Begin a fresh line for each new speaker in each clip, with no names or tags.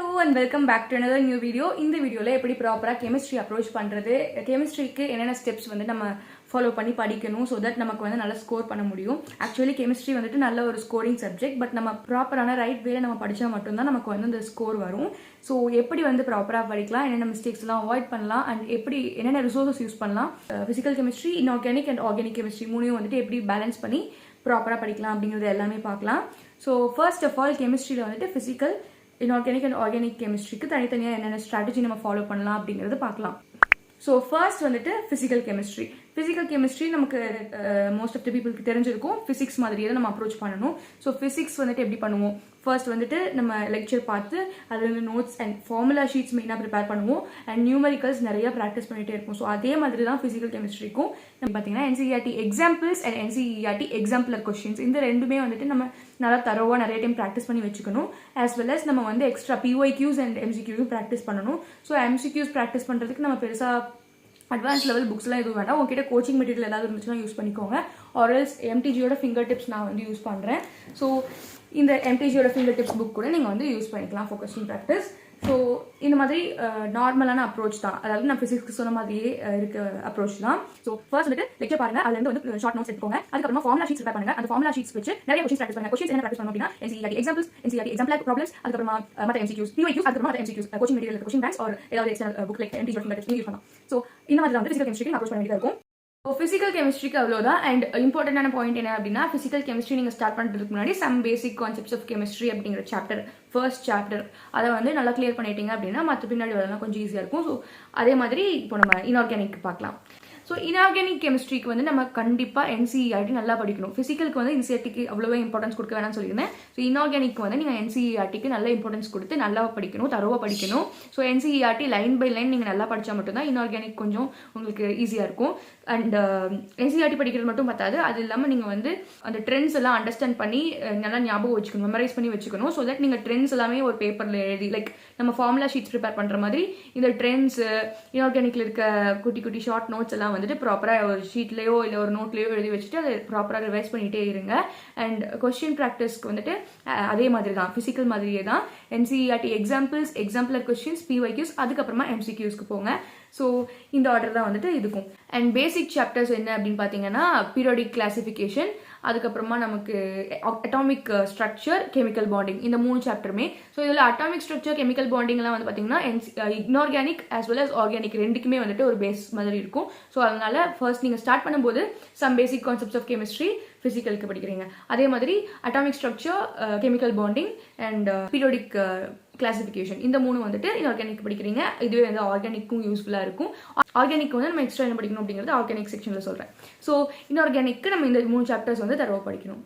Hello and welcome back to another new video. இந்த வீடியோல எப்படி ப்ராப்பரா கெமிஸ்ட்ரி அப்ரோச் பண்றது, கெமிஸ்ட்ரிக்கு என்னென்ன ஸ்டெப்ஸ் வந்து நம்ம ஃபாலோ பண்ணி படிக்கணும் so that நமக்கு வந்து நல்ல ஸ்கோர் பண்ண முடியும். ஆக்சுவலி கெமிஸ்ட்ரி வந்துட்டு நல்ல ஒரு ஸ்கோரிங் சப்ஜெக்ட், பட் நம்ம ப்ராப்பரான ரைட் வேல நம்ம படிச்சா மட்டும்தான் நமக்கு வந்து அந்த ஸ்கோர் வரும். ஸோ எப்படி வந்து ப்ராப்பரா படிக்கலாம், என்னென்ன மிஸ்டேக்ஸ்லாம் அவாய்ட் பண்ணலாம் அண்ட் எப்படி என்னென்ன ரிசோர்ஸஸ் யூஸ் பண்ணலாம், physical chemistry, inorganic and organic chemistry மூணையும் வந்துட்டு எப்படி பேலன்ஸ் பண்ணி ப்ராப்பரா படிக்கலாம் அப்படிங்கிறது எல்லாமே பார்க்கலாம். ஸோ ஃபர்ஸ்ட் ஆஃப் ஆல் கெமிஸ்ட்ரியில் வந்துட்டு ஃபிசிக்கல், இன்ஆர்கானிக் அண்ட் ஆர்கானிக் கெமிஸ்ட்ரிக்கு தனித்தனியாக என்னென்ன ஸ்ட்ராட்டஜி நம்ம ஃபாலோ பண்ணலாம் அப்படிங்கிறது பார்க்கலாம். ஸோ ஃபர்ஸ்ட் வந்துட்டு ஃபிசிக்கல் கெமிஸ்ட்ரி. ஃபிசிக்கல் கெமிஸ்ட்ரி நமக்கு மோஸ்ட் ஆஃப் த பீப்புளுக்கு தெரிஞ்சிருக்கும். ஃபிசிக்ஸ் மாதிரியே தான் நம்ம அப்ரோச் பண்ணணும். ஸோ ஃபிசிக்ஸ் வந்துட்டு எப்படி பண்ணுவோம், ஃபர்ஸ்ட் வந்துட்டு நம்ம லெக்சர் பார்த்து அதில் நோட்ஸ் அண்ட் ஃபார்முலா ஷீட்ஸ் மெயினாக ப்ரிப்பேர் பண்ணுவோம் அண்ட் நியூமரிக்கல்ஸ் நிறைய ப்ராக்டிஸ் பண்ணிகிட்டே இருக்கும். ஸோ அதே மாதிரி தான் ஃபிசிக்கல் கெமிஸ்ட்ரிக்கும் நம்ம பார்த்தீங்கன்னா NCERT examples and NCERT எக்ஸாம்பிளர் questions இந்த ரெண்டுமே வந்துட்டு நம்ம நல்லா தரோவாக நிறைய டைம் ப்ராக்டிஸ் பண்ணி வச்சுக்கணும். ஆஸ் வெல் அஸ் நம்ம வந்து extra PYQs and MCQs practice பண்ணணும். ஸோ MCQs ப்ராக்டிஸ் பண்ணுறதுக்கு நம்ம பெருசாக அட்வான்ஸ் லெவல் புக்ஸ்லாம் எதுவும் வேண்டாம். உங்ககிட்ட கோச்சிங் மெட்டீரியல் ஏதாவது இருந்துச்சுன்னா யூஸ் பண்ணிக்கோங்க. ஆர்எல்ஸ் MTGயோட ஃபிங்கர் டிப்ஸ் நான் வந்து யூஸ் பண்ணுறேன். ஸோ இந்த MTGயோட ஃபிங்கர் டிப்ஸ் புக் கூட நீங்கள் வந்து யூஸ் பண்ணிக்கலாம் ஃபார் கொஸ்டின் ப்ராக்டிஸ். ஸோ இந்த மாதிரி நார்மலான அப்ரோச் தான், அதாவது நான் ஃபிசிக்ஸ்க்கு சொன்ன மாதிரியே இருக்க அப்ரோச் தான். ஸோ ஃபர்ஸ்ட் வந்துட்டு லெக்சர் பாருங்க, அதுலேருந்து வந்து ஷார்ட் நோட்ஸ் எடுத்துக்கோங்க. அதுக்கப்புறமா ஃபார்முலா ஷீட்ஸ் ப்ரிப்பேர் பண்ணுங்க. அந்த ஃபார்முலா ஷீட்ஸ் வச்சு நிறைய கொஸ்டின்ஸ் ப்ராக்டிஸ் பண்ணுங்க. கொஸ்டின்ஸ் என்ன ப்ராக்டிஸ் பண்ணணும் அப்படின்னா NCERT examples, NCERT exemplar problems, அதுக்கப்புறமா மற்ற MCQs, PYQs, அதுக்கப்புறமா மற்ற MCQs, coaching material, question banks or ஏதாவது external book like MTG fingertips use பண்ணலாம். ஸோ இந்த மாதிரி தான் வந்து ஃபிசிக்கல் கெமிஸ்ட்ரிக்கு அப்ரோச் பண்ண வேண்டியதாக இருக்கும். ஸோ ஃபிசிக்கல் கெமிஸ்ட்ரிக்கு அவ்வளோதான். அண்ட் இம்பார்ட்டன்டான பாயிண்ட் என்ன அப்படின்னா, ஃபிசிக்கல் கெமிஸ்ட்ரி நீங்கள் ஸ்டார்ட் பண்ணுறதுக்கு முன்னாடி some basic concepts of chemistry அப்படிங்கிற சாப்டர், ஃபர்ஸ்ட் சாப்டர் அதை வந்து நல்லா கிளியர் பண்ணிட்டீங்க அப்படின்னா மற்ற பின்னாடி வரலாம் கொஞ்சம் ஈஸியாக இருக்கும். ஸோ அதே மாதிரி இப்போ நம்ம இன்ஆர்கானிக் பார்க்கலாம். ஸோ இன்ஆர்கானிக் கெமிஸ்ட்ரிக்கு வந்து நம்ம கண்டிப்பாக NCERT நல்லா படிக்கணும். ஃபிசிக்கலுக்கு வந்து NCERTக்கு அவ்வளோவா இம்பார்ட்டன்ஸ் கொடுக்க வேணாம்னு சொல்லியிருந்தேன். ஸோ இன்ஆர்கானிக் வந்து நீங்கள் NCERTக்கு நல்ல இம்பார்ட்டன்ஸ் கொடுத்து நல்லா படிக்கணும், தரோவாக படிக்கணும். So NCERT line by line நீங்கள் நல்லா படித்தா மட்டும்தான் இன்ஆர்கானிக் கொஞ்சம் உங்களுக்கு ஈஸியாக இருக்கும். அண்ட் NCERT படிக்கிறது மட்டும் பத்தாது, அது இல்லாமல் நீங்கள் வந்து அந்த ட்ரெண்ட்ஸ் எல்லாம் அண்டர்ஸ்டாண்ட் பண்ணி நல்லா ஞாபகம் வச்சுக்கணும், மெமரைஸ் பண்ணி வச்சுக்கணும். ஸோ தட் நீங்கள் ட்ரெண்ட்ஸ் எல்லாமே ஒரு பேப்பரில் எழுதி, லைக் நம்ம ஃபார்முலா ஷீட்ஸ் ப்ரிப்பேர் பண்ணுற மாதிரி இந்த ட்ரெண்ட்ஸ் இன்ஆர்கானிக்ல இருக்க குட்டி குட்டி ஷார்ட் நோட்ஸ் எல்லாம் வந்துட்டு ப்ராப்பராக ஒரு ஷீட்லேயோ இல்லை ஒரு நோட்லேயோ எழுதி வச்சுட்டு அதை ப்ராப்பராக ரிவைஸ் பண்ணிகிட்டே இருங்க. அண்ட் கொஸ்டின் ப்ராக்டிஸ்க்கு வந்துட்டு அதே மாதிரி தான், ஃபிசிக்கல் மாதிரியே தான். NCERT எக்ஸாம்பிள்ஸ், எக்ஸாம்பிளர் கொஸ்டின்ஸ், PYQs, அதுக்கப்புறமா MCQஸ்க்கு போங்க. ஸோ இந்த ஆர்டர் தான் வந்துட்டு இதுக்கும். அண்ட் பேசிக் சாப்டர்ஸ் என்ன அப்படின்னு பார்த்தீங்கன்னா, பீரியாடிக் கிளாசிஃபிகேஷன், அதுக்கப்புறமா நமக்கு அட்டாமிக் ஸ்ட்ரக்சர், கெமிக்கல் பாண்டிங், இந்த 3 சாப்டருமே. ஸோ இதில் அட்டாமிக் ஸ்ட்ரக்சர், கெமிக்கல் பாண்டிங்லாம் வந்து பார்த்தீங்கன்னா inorganic as well as organic ரெண்டுக்குமே வந்துட்டு ஒரு பேஸ் மாதிரி இருக்கும். ஸோ அதனால ஃபர்ஸ்ட் நீங்கள் ஸ்டார்ட் பண்ணும்போது some basic concepts of chemistry ஃபிசிக்கலுக்கு படிக்கிறீங்க. அதே மாதிரி atomic structure, chemical bonding and periodic classification, இந்த 3 வந்துட்டு இன்ஆர்கானிக் படிக்கிறீங்க. இதுவே வந்து ஆர்கானிக்கும் யூஸ்ஃபுல்லாக இருக்கும். ஆர்கானிக் வந்து நம்ம எக்ஸ்ட்ரா என்ன படிக்கணும் அப்படிங்கிறது ஆர்கானிக் செக்ஷனில் சொல்கிறேன். ஸோ இன்ஆர்கானிக்கு நம்ம இந்த 3 சாப்டர்ஸ் வந்து தரவா படிக்கணும்.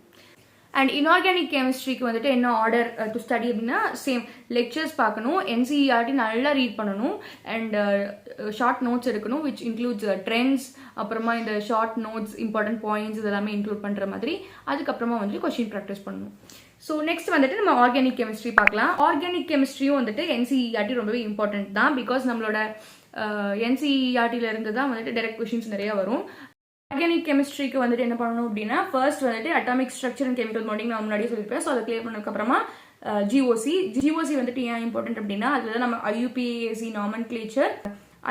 அண்ட் இன்ஆர்கானிக் கெமிஸ்ட்ரிக்கு வந்துட்டு என்ன ஆர்டர் டு ஸ்டடி அப்படின்னா, சேம் லெக்சர்ஸ் பார்க்கணும், NCERT நல்லா ரீட் பண்ணணும் அண்ட் ஷார்ட் நோட்ஸ் எடுக்கணும், விச் இன்க்ளூட்ஸ் ட்ரெண்ட்ஸ், அப்புறமா இந்த ஷார்ட் நோட்ஸ், இம்பார்ட்டன்ட் பாயிண்ட்ஸ் இதெல்லாமே இன்க்ளூட் பண்ணுற மாதிரி. அதுக்கப்புறமா வந்துட்டு கொஸ்டின் ப்ராக்டிஸ் பண்ணணும். ஸோ நெக்ஸ்ட் வந்துட்டு நம்ம ஆர்கானிக் கெமிஸ்ட்ரி பார்க்கலாம். ஆர்கானிக் கெமிஸ்ட்ரியும் வந்துட்டு NCERT ரொம்பவே இம்பார்ட்டன்ட் தான். பிகாஸ் நம்மளோட NCERTல இருந்து தான் வந்துட்டு டைரக்ட் கொஸ்டின்ஸ் நிறைய வரும். ஆர்கானிக் கெமிஸ்ட்ரிக்கு வந்துட்டு என்ன பண்ணணும் அப்படின்னா, ஃபர்ஸ்ட் வந்துட்டு atomic structure and chemical bonding நான் முன்னாடியே சொல்லியிருப்பேன். ஸோ அதை கிளியர் பண்ணதுக்கப்புறமா GOC வந்துட்டு ஏன் இம்பார்ட்டன்ட் அப்படின்னா, அதில் தான் நம்ம IUPAC நாமன்க்ளேச்சர்,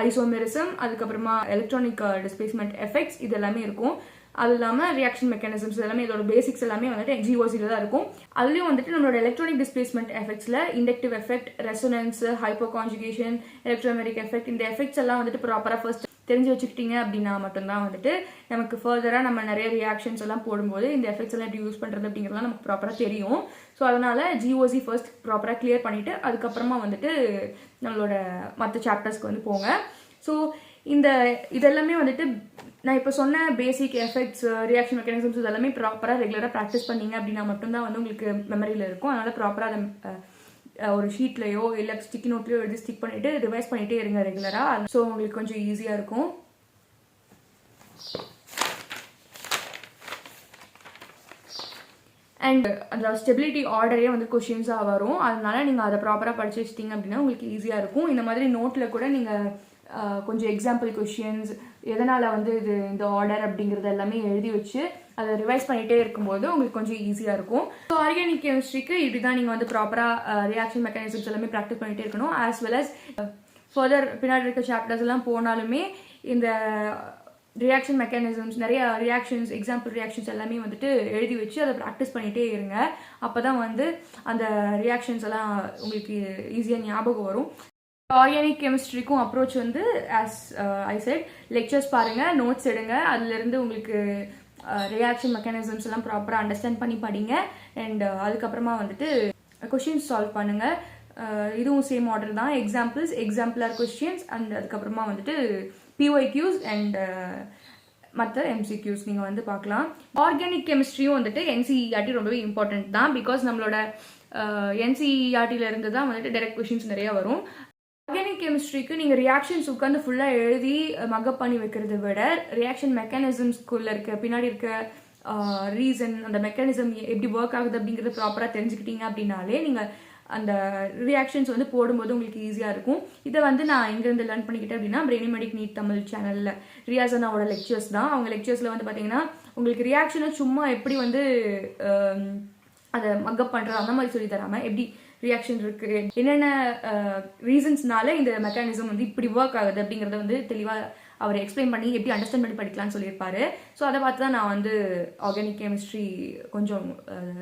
ஐசோமெரிசம், அதுக்கப்புறமா எலக்ட்ரானிக் டிஸ்பிளேஸ்மெண்ட் எஃபெக்ட்ஸ் இது எல்லாமே இருக்கும். அது இல்லாமல் ரியாக்ஷன் மெக்கானிசம்ஸ் எல்லாமே, இதோட பேசிக்ஸ் எல்லாமே வந்துட்டு GOCல தான் இருக்கும். அதுலேயும் வந்துட்டு நம்மளோட எலக்ட்ரானிக் டிஸ்பிளேஸ்மெண்ட் எஃபெக்ட்ஸில் inductive effect, resonance, hyperconjugation, electromeric effect, இந்த எஃபெக்ட்ஸ் எல்லாம் வந்துட்டு ப்ராப்பராக ஃபர்ஸ்ட் தெரிஞ்சு வச்சுக்கிட்டீங்க அப்படின்னா மட்டும்தான் வந்துட்டு நமக்கு ஃபர்தராக நம்ம நிறைய ரியாக்ஷன்ஸ் எல்லாம் போடும்போது இந்த எஃபெக்ட்ஸ் எல்லாம் எப்படி யூஸ் பண்ணுறது அப்படிங்கிறதுலாம் நமக்கு ப்ராப்பராக தெரியும். ஸோ அதனால GOC ஃபர்ஸ்ட் ப்ராப்பராக கிளியர் பண்ணிவிட்டு அதுக்கப்புறமா வந்துட்டு நம்மளோட மற்ற சாப்டர்ஸ்க்கு வந்து போங்க. ஸோ இதெல்லாமே வந்துட்டு நான் இப்போ சொன்ன பேசிக் எஃபெக்ட்ஸ், ரியாக்ஷன் மெக்கானிசம்ஸ் இதெல்லாமே ப்ராப்பராக ரெகுலராக ப்ராக்டிஸ் பண்ணீங்க அப்படின்னா மட்டும்தான் வந்து உங்களுக்கு மெமரியில் இருக்கும். அதனால் ப்ராப்பராக அதை ஒரு ஷீட்லையோ இல்லை ஸ்டிக்கி நோட்லையோ எழுதி ஸ்டிக் பண்ணிவிட்டு ரிவைஸ் பண்ணிகிட்டே இருங்க ரெகுலராக. ஸோ உங்களுக்கு கொஞ்சம் ஈஸியாக இருக்கும். அண்ட் அந்த ஸ்டெபிலிட்டி ஆர்டரே வந்து கொஷின்ஸாக வரும். அதனால நீங்கள் அதை ப்ராப்பராக படிச்சு வச்சிட்டிங்க அப்படின்னா உங்களுக்கு ஈஸியாக இருக்கும். இந்த மாதிரி நோட்டில் கூட நீங்கள் கொஞ்சம் எக்ஸாம்பிள் கொஷின்ஸ், எதனால் வந்து இது இந்த ஆர்டர் அப்படிங்கிறது எல்லாமே எழுதி வச்சு அதை ரிவைஸ் பண்ணிகிட்டே இருக்கும்போது உங்களுக்கு கொஞ்சம் ஈஸியாக இருக்கும். ஸோ ஆர்கானிக் கெமிஸ்ட்ரிக்கு இப்படி தான் நீங்கள் வந்து ப்ராப்பராக ரியாக்ஷன் மெக்கானிசம்ஸ் எல்லாமே ப்ராக்டிஸ் பண்ணிகிட்டே இருக்கணும். ஆஸ் வெல் அஸ் ஃபர்தர் பின்னாடி இருக்க சாப்டர்ஸ் எல்லாம் போனாலுமே இந்த ரியாக்ஷன் மெக்கானிசம்ஸ் நிறைய ரியாக்ஷன்ஸ் எக்ஸாம்பிள் ரியாக்ஷன்ஸ் எல்லாமே வந்துட்டு எழுதி வச்சு அதை ப்ராக்டிஸ் பண்ணிகிட்டே இருங்க. அப்போ தான் வந்து அந்த ரியாக்ஷன்ஸ் எல்லாம் உங்களுக்கு ஈஸியாக ஞாபகம் வரும். ஆர்கானிக் கெமிஸ்ட்ரிக்கும் அப்ரோச் வந்து ஆஸ் ஐ செட் லெக்சர்ஸ் பாருங்கள், நோட்ஸ் எடுங்க, அதுலேருந்து உங்களுக்கு ரியாக்ஷன் மெக்கானிசம்ஸ் எல்லாம் ப்ராப்பராக அண்டர்ஸ்டாண்ட் பண்ணி படிங்க. அண்ட் அதுக்கப்புறமா வந்துட்டு கொஷின்ஸ் சால்வ் பண்ணுங்கள். இதுவும் சேம் ஆர்டர் தான். எக்ஸாம்பிள்ஸ், எக்ஸாம்பிளர் கொஸ்டின்ஸ் அண்ட் அதுக்கப்புறமா வந்துட்டு PYQs அண்ட் மற்ற MCQs நீங்கள் வந்து பார்க்கலாம். ஆர்கானிக் கெமிஸ்ட்ரியும் வந்துட்டு NCERT ரொம்பவே இம்பார்ட்டன்ட் தான். பிகாஸ் நம்மளோட NCERTலேருந்து தான் வந்துட்டு டைரக்ட் கொஷின்ஸ் நிறையா வரும். ஆர்கானிக் கெமிஸ்ட்ரிக்கு நீங்கள் ரியாக்ஷன்ஸ் உட்காந்து ஃபுல்லாக எழுதி மக்கப் பண்ணி வைக்கிறத விட ரியாக்ஷன் மெக்கானிசம்ஸ்குள்ளே இருக்க பின்னாடி இருக்க ரீசன், அந்த மெக்கானிசம் எப்படி ஒர்க் ஆகுது அப்படிங்கிறத ப்ராப்பராக தெரிஞ்சுக்கிட்டீங்க அப்படின்னாலே நீங்கள் அந்த ரியாக்ஷன்ஸ் வந்து போடும்போது உங்களுக்கு ஈஸியாக இருக்கும். இதை வந்து நான் எங்கேருந்து லேர்ன் பண்ணிக்கிட்டேன் அப்படின்னா பிரெனிமெடிக் நீட் தமிழ் சேனலில் ரியாசனாவோட லெக்சர்ஸ் தான். அவங்க லெக்சர்ஸில் வந்து பார்த்தீங்கன்னா உங்களுக்கு ரியாக்ஷனை சும்மா எப்படி வந்து அதை மக்கப் பண்ணுறது அந்த மாதிரி சொல்லி தராமல் எப்படி ரியாக்ஷன் இருக்குது, என்னென்ன ரீசன்ஸ்னால இந்த மெக்கானிசம் வந்து இப்படி ஒர்க் ஆகுது அப்படிங்கிறத வந்து தெளிவாக அவர் எக்ஸ்பிளைன் பண்ணி எப்படி அண்டர்ஸ்டாண்ட் பண்ணி படிக்கலாம்னு சொல்லியிருப்பாரு. ஸோ அதை பார்த்து தான் நான் வந்து ஆர்கானிக் கெமிஸ்ட்ரி கொஞ்சம்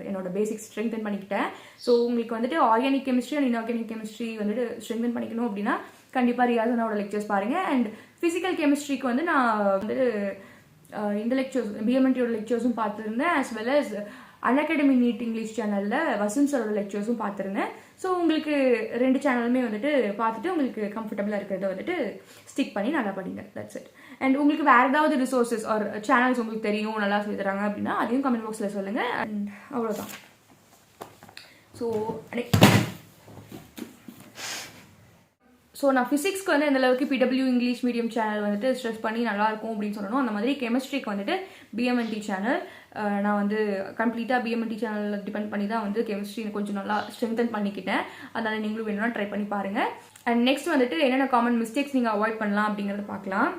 என்னோட பேசிக்ஸ் ஸ்ட்ரெங்தன் பண்ணிக்கிட்டேன். ஸோ உங்களுக்கு வந்துட்டு organic chemistry and inorganic chemistry வந்துட்டு ஸ்ட்ரெங்தன் பண்ணிக்கணும் அப்படின்னா கண்டிப்பாக ரியாசனாவோட லெக்சர்ஸ் பாருங்கள். அண்ட் ஃபிசிக்கல் கெமிஸ்ட்ரிக்கு வந்து நான் வந்து இந்த லெக்சர்ஸ் BMNTயோட லெக்சர்ஸும் பார்த்துருந்தேன். As well as Unacademy NEET English சேனலில் வசந்த் சாரோட லெக்சர்ஸும் பார்த்துருந்தேன். ஸோ உங்களுக்கு 2 சேனலுமே வந்துட்டு பார்த்துட்டு உங்களுக்கு கம்ஃபர்டபுளாக இருக்கிறத வந்துட்டு ஸ்டிக் பண்ணி நல்லா படிங்க. That's it. அண்ட் உங்களுக்கு வேறு ஏதாவது ரிசோர்ஸஸ் ஆர் சேனல்ஸ் உங்களுக்கு தெரியும் நல்லா சொல்லி தராங்க அப்படின்னா அதையும் கமெண்ட் பாக்ஸில் சொல்லுங்கள். அண்ட் அவ்வளோதான். ஸோ நான் ஃபிசிக்ஸ்க்கு வந்து எந்தளவுக்கு PW இங்கிலீஷ் மீடியம் சேனல் வந்துட்டு ஸ்ட்ரெஸ் பண்ணி நல்லாயிருக்கும் அப்படின்னு சொல்லணும். அந்த மாதிரி கெமிஸ்ட்ரிக்கு வந்துட்டு BMNT சேனல் நான் வந்து கம்ப்ளீட்டாக BMNT சேனலில் டிபெண்ட் பண்ணி தான் வந்து கெமிஸ்ட்ரி கொஞ்சம் நல்லா ஸ்ட்ரெங்தன் பண்ணிக்கிட்டேன். அதனால் நீங்களும் வேணும்னா ட்ரை பண்ணி பாருங்கள். அண்ட் நெக்ஸ்ட் வந்துட்டு என்னென்ன காமன் மிஸ்டேக்ஸ் நீங்கள் அவாய்ட் பண்ணலாம் அப்படிங்கிறத பார்க்கலாம்.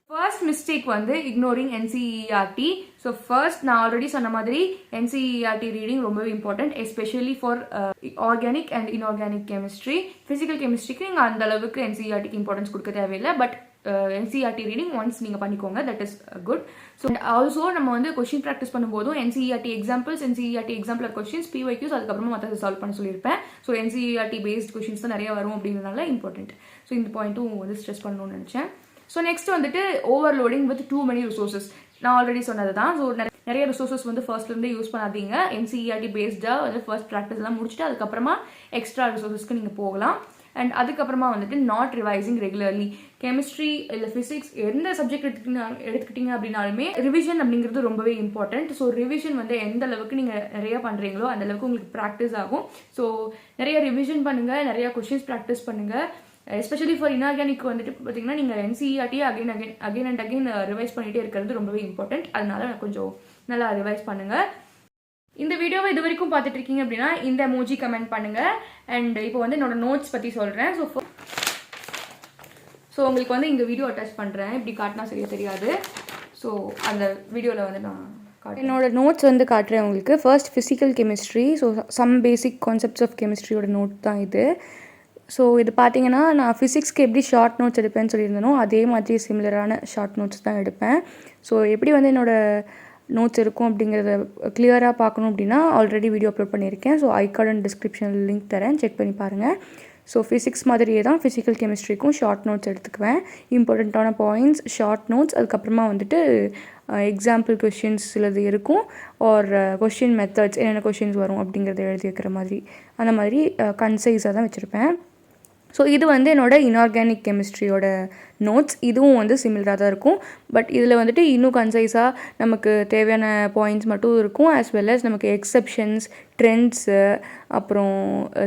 ஃபர்ஸ்ட் மிஸ்டேக் வந்து இக்னோரிங் NCERT. ஸோ ஃபர்ஸ்ட் நான் ஆல்ரெடி சொன்ன மாதிரி NCERT ரீடிங் ரொம்பவே important, especially for organic and inorganic chemistry. Physical கெமிஸ்ட்ரிக்கு நீங்கள் அந்த அளவுக்கு NCERTக்கு இம்பார்ட்டன்ஸ் கொடுக்க தேவையில்லை. பட் NCERT ரீடிங் ஒன்ஸ் நீங்கள் பண்ணிக்கோங்க, that is good. So also நம்ம வந்து கொஸ்டின் ப்ராக்டிஸ் பண்ணும்போதும் NCERT examples, NCERT எக்ஸாம்பிளர் questions, PYQs, அதுக்கப்புறமா மற்ற சால்வ் பண்ண சொல்லியிருப்பேன். ஸோ NCERT பேஸ்ட் கொஸ்டின்ஸ் தான் நிறைய வரும் அப்படிங்கிறதுனால இம்பார்ட்டன்ட். ஸோ இந்த பாயிண்ட்டும் வந்து ஸ்ட்ரெஸ் பண்ணணும்னு நினச்சேன். ஸோ நெக்ஸ்ட் வந்துட்டு overloading with too many resources. நான் ஆல்ரெடி சொன்னது தான். ஸோ நிறைய ரிசோர்ஸஸ் வந்து ஃபர்ஸ்ட்லேருந்து யூஸ் பண்ணாதீங்க. NCERT பேஸ்டாக வந்து ஃபர்ஸ்ட் ப்ராக்டிஸ் எல்லாம் முடிச்சுட்டு அதுக்கப்புறமா எக்ஸ்ட்ரா ரிசோர்ஸஸ்க்கு நீங்கள் போகலாம். அண்ட் அதுக்கப்புறமா வந்துட்டு நாட் ரிவைசிங் ரெகுலர்லி. கெமிஸ்ட்ரி இல்லை ஃபிசிக்ஸ் எந்த சப்ஜெக்ட் எடுத்துக்கிட்டீங்க அப்படின்னாலுமே ரிவிஷன் அப்படிங்கிறது ரொம்பவே இம்பார்ட்டன்ட். ஸோ ரிவிஷன் வந்து எந்த அளவுக்கு நீங்கள் நிறைய பண்ணுறீங்களோ அந்த அளவுக்கு உங்களுக்கு ப்ராக்டிஸ் ஆகும். ஸோ நிறைய ரிவிஷன் பண்ணுங்கள், நிறைய கொஷின்ஸ் ப்ராக்டிஸ் பண்ணுங்கள். எஸ்பெஷலி ஃபார் இன்ஆர்கானிக் வந்துட்டு பார்த்தீங்கன்னா நீங்கள் NCERT again and again revise பண்ணிகிட்டே இருக்கிறது ரொம்பவே இம்பார்ட்டன்ட். அதனால கொஞ்சம் நல்லா ரிவைஸ் பண்ணுங்கள். இந்த வீடியோவை இது வரைக்கும் பார்த்துட்டு இருக்கீங்க அப்படின்னா இந்த எமோஜி கமெண்ட் பண்ணுங்கள். அண்ட் இப்போ வந்து என்னோட நோட்ஸ் பற்றி சொல்கிறேன். ஸோ உங்களுக்கு வந்து இங்கே வீடியோ அட்டாச் பண்ணுறேன். இப்படி காட்டினா சரியாக தெரியாது. ஸோ அந்த வீடியோவில் வந்து நான் என்னோட நோட்ஸ் வந்து காட்டுறேன் உங்களுக்கு. First physical chemistry. So some basic concepts of கெமிஸ்ட்ரியோட நோட் தான் இது. ஸோ இது பார்த்தீங்கன்னா நான் ஃபிசிக்ஸ்க்கு எப்படி ஷார்ட் நோட்ஸ் எடுப்பேன்னு சொல்லியிருந்தேனோ அதே மாதிரி சிமிலரான ஷார்ட் நோட்ஸ் தான் எடுப்பேன். ஸோ எப்படி வந்து என்னோடய நோட்ஸ் இருக்கும் அப்படிங்கிறத கிளியராக பார்க்கணும் அப்படின்னா ஆல்ரெடி வீடியோ அப்லோட் பண்ணியிருக்கேன். ஸோ ஐ கார்டு அண்ட் டிஸ்கிரிப்ஷனில் லிங்க் தரேன், செக் பண்ணி பாருங்கள். ஸோ ஃபிசிக்ஸ் மாதிரியே தான் ஃபிசிக்கல் கெமிஸ்ட்ரிக்கும் ஷார்ட் நோட்ஸ் எடுத்துக்குவேன். இம்பார்ட்டண்ட்டான பாயிண்ட்ஸ், ஷார்ட் நோட்ஸ், அதுக்கப்புறமா வந்துட்டு எக்ஸாம்பிள் கொஷின்ஸ் சிலது இருக்கும். ஆர் கொஷின் மெத்தட்ஸ், என்னென்ன கொஷின்ஸ் வரும் அப்படிங்கிறத எழுதி வைக்கிற மாதிரி அந்த மாதிரி கன்சைஸாக தான் வச்சுருப்பேன். ஸோ இது வந்து என்னோட இன்ஆர்கானிக் கெமிஸ்ட்ரியோட நோட்ஸ். இதுவும் வந்து சிமிலராக தான் இருக்கும். பட் இதில் வந்துட்டு இன்னும் கன்சைஸாக நமக்கு தேவையான பாயிண்ட்ஸ் மட்டும் இருக்கும். ஆஸ் வெல் அஸ் நமக்கு எக்ஸப்ஷன்ஸ், ட்ரெண்ட்ஸு, அப்புறம்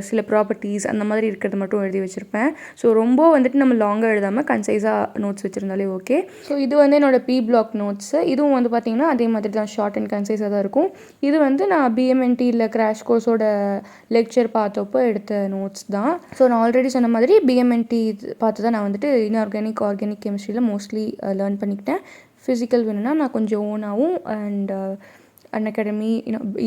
சில ப்ராப்பர்ட்டிஸ் அந்த மாதிரி இருக்கிறது மட்டும் எழுதி வச்சுருப்பேன். ஸோ ரொம்ப வந்துட்டு நம்ம லாங்காக எழுதாமல் கன்சைஸாக நோட்ஸ் வச்சுருந்தாலே ஓகே. ஸோ இது வந்து என்னோடய P பிளாக் நோட்ஸு. இதுவும் வந்து பார்த்திங்கன்னா அதே மாதிரி தான் ஷார்ட் அண்ட் கன்சைஸாக தான் இருக்கும். இது வந்து நான் BMNT இல்லை கிராஷ் கோர்ஸோட லெக்சர் பார்த்தப்போ எடுத்த நோட்ஸ் தான். ஸோ நான் ஆல்ரெடி சொன்ன மாதிரி BMNT பார்த்து தான் நான் வந்துட்டு இன்ஆர்கானிக் ஆர்கானிக் கெமிஸ்ட்ரியில் மோஸ்ட்லி லேர்ன் பண்ணிக்கிட்டேன். ஃபிசிக்கல் வேணும்னா நான் கொஞ்சம் ஓனாகவும் அண்ட் அன்அகாடமி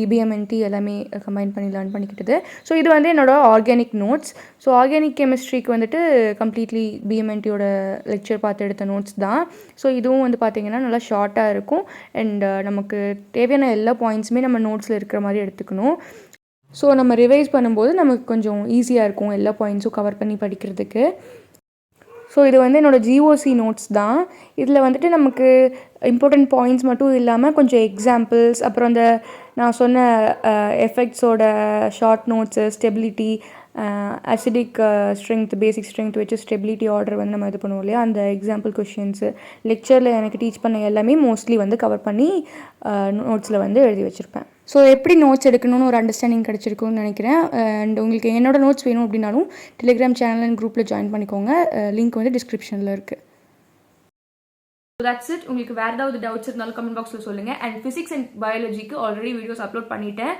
இபிஎம்என்டி எல்லாமே கம்பைன் பண்ணி லேர்ன் பண்ணிக்கிட்டது. ஸோ இது வந்து என்னோடய ஆர்கானிக் நோட்ஸ். ஸோ ஆர்கானிக் கெமிஸ்ட்ரிக்கு வந்துட்டு கம்ப்ளீட்லி பிஎம்என்டியோட லெக்சர் பார்த்து எடுத்த நோட்ஸ் தான். ஸோ இதுவும் வந்து பார்த்திங்கன்னா நல்லா ஷார்ட்டாக இருக்கும் அண்ட் நமக்கு தேவையான எல்லா பாயிண்ட்ஸுமே நம்ம நோட்ஸில் இருக்கிற மாதிரி எடுத்துக்கணும். ஸோ நம்ம ரிவைஸ் பண்ணும்போது நமக்கு கொஞ்சம் ஈஸியாக இருக்கும் எல்லா பாயிண்ட்ஸும் கவர் பண்ணி படிக்கிறதுக்கு. ஸோ இது வந்து என்னோடய ஜிஓசி நோட்ஸ் தான். இதில் வந்துட்டு நமக்கு இம்பார்ட்டண்ட் பாயிண்ட்ஸ் மட்டும் இல்லாமல் கொஞ்சம் எக்ஸாம்பிள்ஸ், அப்புறம் அந்த நான் சொன்ன எஃபெக்ட்ஸோட short notes, stability, acidic strength, basic strength வச்சு ஸ்டெபிலிட்டி ஆர்டர் வந்து நம்ம இது பண்ணுவோம் இல்லையா, அந்த எக்ஸாம்பிள் கொஷின்ஸு லெக்சரில் எனக்கு டீச் பண்ண எல்லாமே மோஸ்ட்லி வந்து கவர் பண்ணி நோட்ஸில் வந்து எழுதி வச்சுருப்பேன். ஸோ எப்படி நோட்ஸ் எடுக்கணும்னு ஒரு அண்டர்ஸ்டாண்டிங் கிடச்சிருக்குன்னு நினைக்கிறேன். அண்ட் உங்களுக்கு என்னோடய நோட்ஸ் வேணும் அப்படின்னாலும் டெலிகிராம் சேனல் அண்ட் குரூப்பில் ஜாயின் பண்ணிக்கோங்க. லிங்க் வந்து டிஸ்கிரிப்ஷனில் இருக்குது. That's it. உங்களுக்கு வேறு ஏதாவது டவுட்ஸ் இருந்தாலும் கமெண்ட் பாக்ஸில் சொல்லுங்கள். அண்ட் ஃபிசிக்ஸ் அண்ட் பயாலஜிக்கு ஆல்ரெடி வீடியோஸ் அப்லோட் பண்ணிட்டேன்.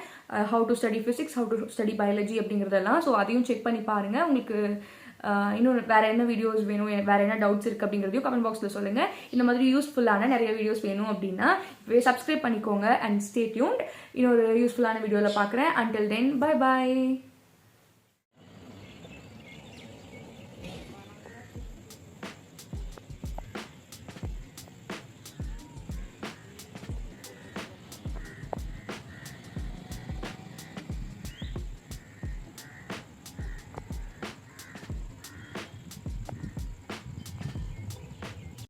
How to study physics, how to study biology அப்படிங்கிறதெல்லாம். ஸோ அதையும் செக் பண்ணி பாருங்கள். உங்களுக்கு இன்னும் வேறு என்ன வீடியோஸ் வேணும், வேறு என்ன டவுட்ஸ் இருக்குது அப்படிங்கிறதையும் கமெண்ட் பாக்ஸில் சொல்லுங்கள். இந்த மாதிரி யூஸ்ஃபுல்லான நிறைய வீடியோஸ் வேணும் அப்படின்னா சப்ஸ்கிரைப் பண்ணிக்கோங்க அண்ட் ஸ்டே டியூன்ட். இன்னொரு யூஸ்ஃபுல்லான வீடியோவில் பார்க்குறேன். Until then bye bye.